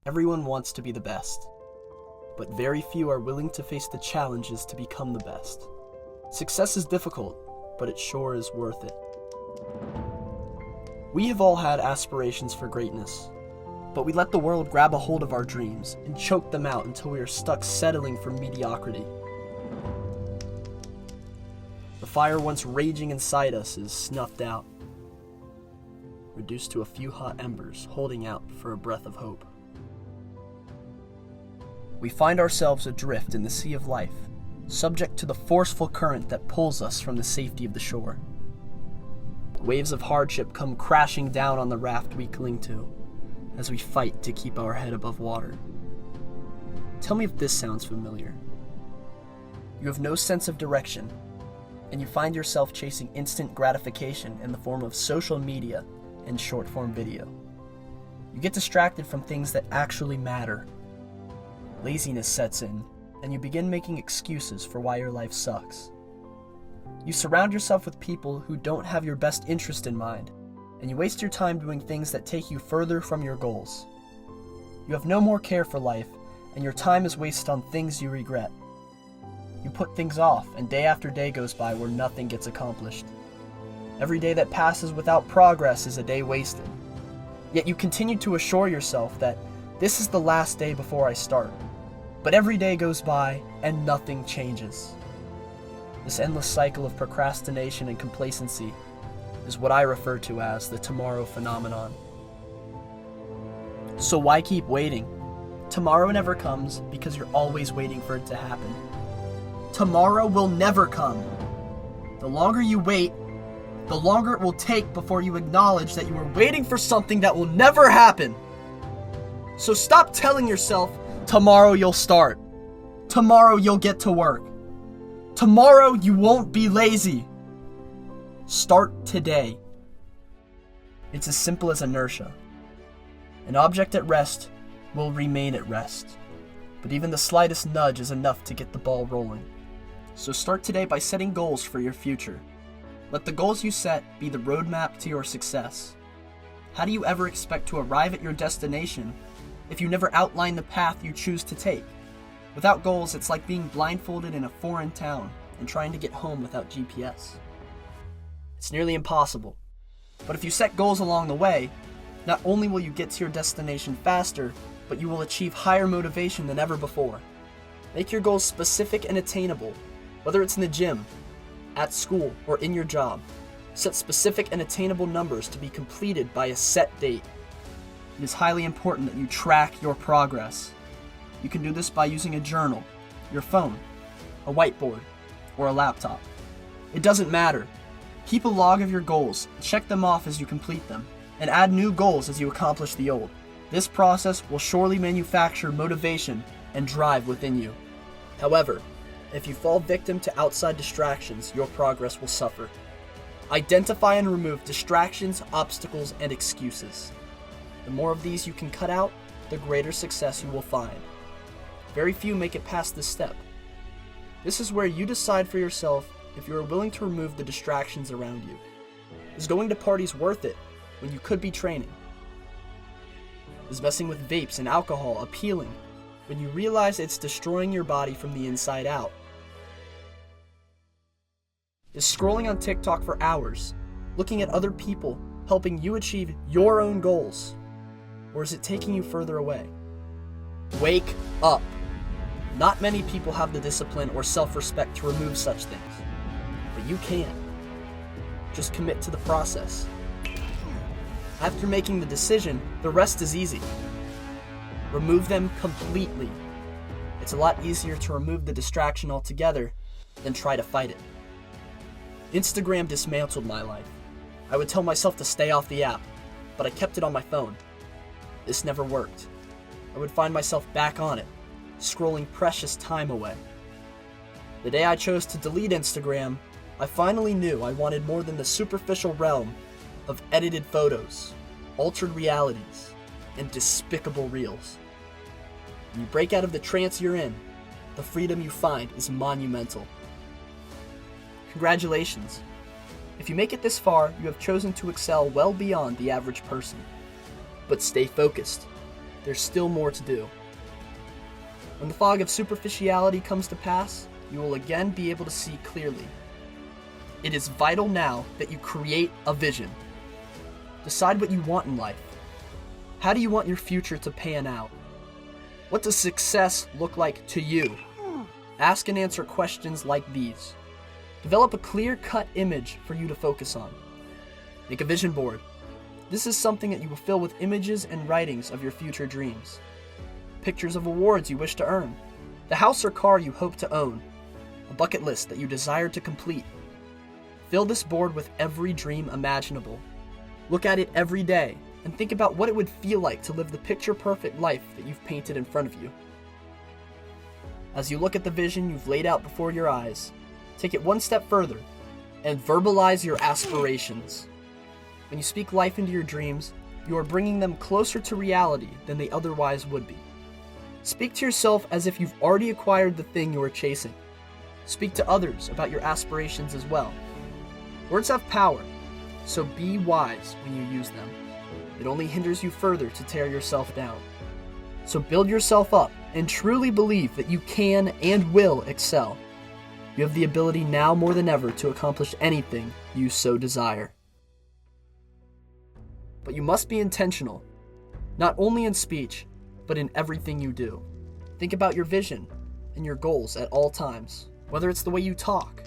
Everyone wants to be the best, but very few are willing to face the challenges to become the best. Success is difficult, but it sure is worth it. We have all had aspirations for greatness, but we let the world grab a hold of our dreams and choke them out until we are stuck settling for mediocrity. The fire once raging inside us is snuffed out, reduced to a few hot embers holding out for a breath of hope. We find ourselves adrift in the sea of life, subject to the forceful current that pulls us from the safety of the shore. Waves of hardship come crashing down on the raft we cling to as we fight to keep our head above water. Tell me if this sounds familiar. You have no sense of direction, and you find yourself chasing instant gratification in the form of social media and short-form video. You get distracted from things that actually matter. Laziness sets in, and you begin making excuses for why your life sucks. You surround yourself with people who don't have your best interest in mind, and you waste your time doing things that take you further from your goals. You have no more care for life, and your time is wasted on things you regret. You put things off, and day after day goes by where nothing gets accomplished. Every day that passes without progress is a day wasted. Yet you continue to assure yourself that this is the last day before I start. But every day goes by, and nothing changes. This endless cycle of procrastination and complacency is what I refer to as the tomorrow phenomenon. So why keep waiting? Tomorrow never comes because you're always waiting for it to happen. Tomorrow will never come. The longer you wait, the longer it will take before you acknowledge that you are waiting for something that will never happen. So stop telling yourself, tomorrow you'll start. Tomorrow you'll get to work. Tomorrow you won't be lazy. Start today. It's as simple as inertia. An object at rest will remain at rest, but even the slightest nudge is enough to get the ball rolling. So start today by setting goals for your future. Let the goals you set be the roadmap to your success. How do you ever expect to arrive at your destination if you never outline the path you choose to take? Without goals, it's like being blindfolded in a foreign town and trying to get home without GPS. It's nearly impossible. But if you set goals along the way, not only will you get to your destination faster, but you will achieve higher motivation than ever before. Make your goals specific and attainable, whether it's in the gym, at school, or in your job. Set specific and attainable numbers to be completed by a set date. It is highly important that you track your progress. You can do this by using a journal, your phone, a whiteboard, or a laptop. It doesn't matter. Keep a log of your goals, check them off as you complete them, and add new goals as you accomplish the old. This process will surely manufacture motivation and drive within you. However, if you fall victim to outside distractions, your progress will suffer. Identify and remove distractions, obstacles, and excuses. The more of these you can cut out, the greater success you will find. Very few make it past this step. This is where you decide for yourself if you are willing to remove the distractions around you. Is going to parties worth it when you could be training? Is messing with vapes and alcohol appealing when you realize it's destroying your body from the inside out? Is scrolling on TikTok for hours, looking at other people, helping you achieve your own goals? Or is it taking you further away? Wake up. Not many people have the discipline or self-respect to remove such things, but you can. Just commit to the process. After making the decision, the rest is easy. Remove them completely. It's a lot easier to remove the distraction altogether than try to fight it. Instagram dismantled my life. I would tell myself to stay off the app, but I kept it on my phone. This never worked. I would find myself back on it, scrolling precious time away. The day I chose to delete Instagram, I finally knew I wanted more than the superficial realm of edited photos, altered realities, and despicable reels. When you break out of the trance you're in, the freedom you find is monumental. Congratulations. If you make it this far, you have chosen to excel well beyond the average person. But stay focused. there's still more to do. When the fog of superficiality comes to pass, you will again be able to see clearly. It is vital now that you create a vision. Decide what you want in life. How do you want your future to pan out? What does success look like to you? Ask and answer questions like these. Develop a clear-cut image for you to focus on. Make a vision board. This is something that you will fill with images and writings of your future dreams. Pictures of awards you wish to earn. The house or car you hope to own. A bucket list that you desire to complete. Fill this board with every dream imaginable. Look at it every day and think about what it would feel like to live the picture-perfect life that you've painted in front of you. As you look at the vision you've laid out before your eyes, take it one step further and verbalize your aspirations. When you speak life into your dreams, you are bringing them closer to reality than they otherwise would be. Speak to yourself as if you've already acquired the thing you are chasing. Speak to others about your aspirations as well. Words have power, so be wise when you use them. It only hinders you further to tear yourself down. So build yourself up and truly believe that you can and will excel. You have the ability now more than ever to accomplish anything you so desire. But you must be intentional, not only in speech, but in everything you do. Think about your vision and your goals at all times, whether it's the way you talk,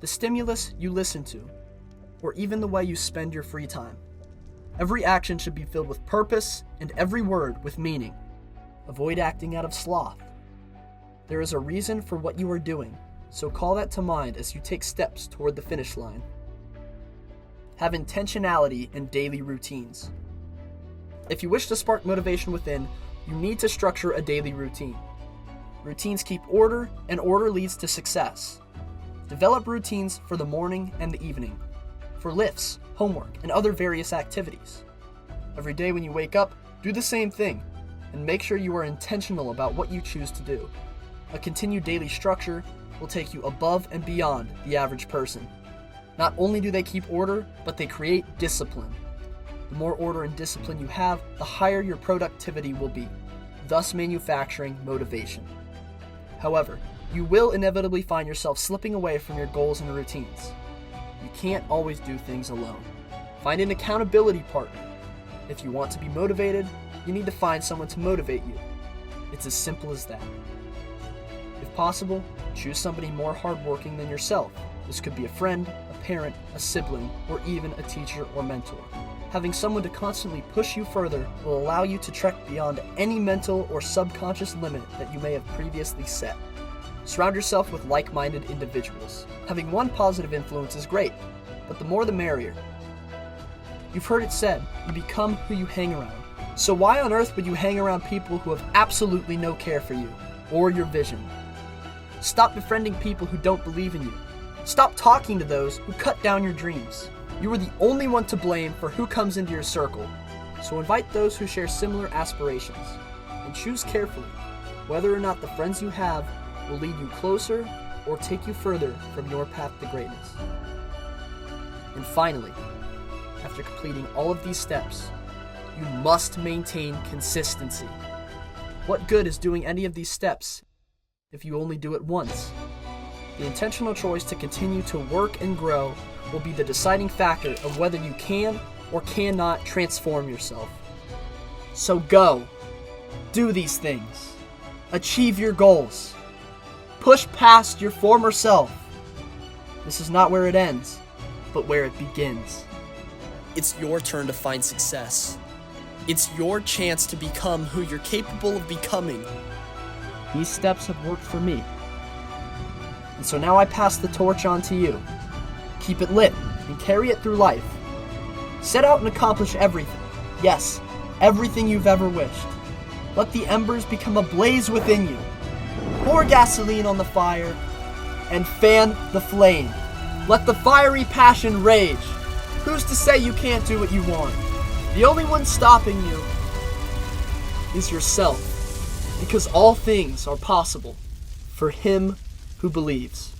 the stimulus you listen to, or even the way you spend your free time. Every action should be filled with purpose and every word with meaning. Avoid acting out of sloth. There is a reason for what you are doing, so call that to mind as you take steps toward the finish line. Have intentionality in daily routines. If you wish to spark motivation within, you need to structure a daily routine. Routines keep order, and order leads to success. Develop routines for the morning and the evening, for lifts, homework, and other various activities. Every day when you wake up, do the same thing, and make sure you are intentional about what you choose to do. A continued daily structure will take you above and beyond the average person. Not only do they keep order, but they create discipline. The more order and discipline you have, the higher your productivity will be, thus manufacturing motivation. However, you will inevitably find yourself slipping away from your goals and routines. You can't always do things alone. Find an accountability partner. If you want to be motivated, you need to find someone to motivate you. It's as simple as that. If possible, choose somebody more hardworking than yourself. This could be a friend, a parent, a sibling, or even a teacher or mentor. Having someone to constantly push you further will allow you to trek beyond any mental or subconscious limit that you may have previously set. Surround yourself with like-minded individuals. Having one positive influence is great, but the more the merrier. You've heard it said, you become who you hang around. So why on earth would you hang around people who have absolutely no care for you or your vision? Stop befriending people who don't believe in you. Stop talking to those who cut down your dreams. You are the only one to blame for who comes into your circle. So invite those who share similar aspirations, and choose carefully whether or not the friends you have will lead you closer or take you further from your path to greatness. And finally, after completing all of these steps, you must maintain consistency. What good is doing any of these steps if you only do it once? The intentional choice to continue to work and grow will be the deciding factor of whether you can or cannot transform yourself. So go, do these things, achieve your goals, push past your former self. This is not where it ends, but where it begins. It's your turn to find success. It's your chance to become who you're capable of becoming. These steps have worked for me. And so now I pass the torch on to you. Keep it lit and carry it through life. Set out and accomplish everything. Yes, everything you've ever wished. Let the embers become a blaze within you. Pour gasoline on the fire and fan the flame. Let the fiery passion rage. Who's to say you can't do what you want? The only one stopping you is yourself, because all things are possible for him who believes.